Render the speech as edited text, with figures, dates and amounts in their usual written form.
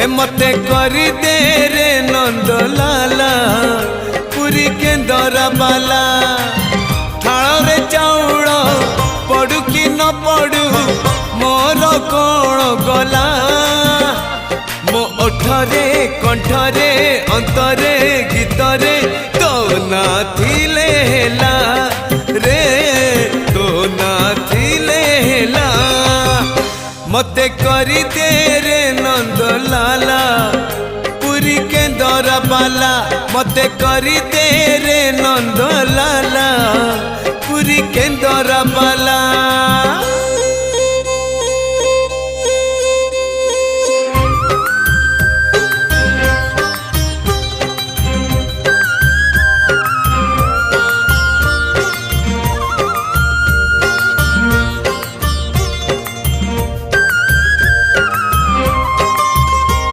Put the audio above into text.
मते करी दे रे नंद लाला पुरी केंदर बाला थाल रे चाउल पड़ू कि न पड़ू मोर कौन गला मो ओठरे कंठरे अंतरे गीतरे तो ना थिले हेला रे तो ना थिले हेला मते करी दे रे नंद लाला पुरी केंदर बाला मते करी दे रे नंद लाला पुरी केंदर बाला।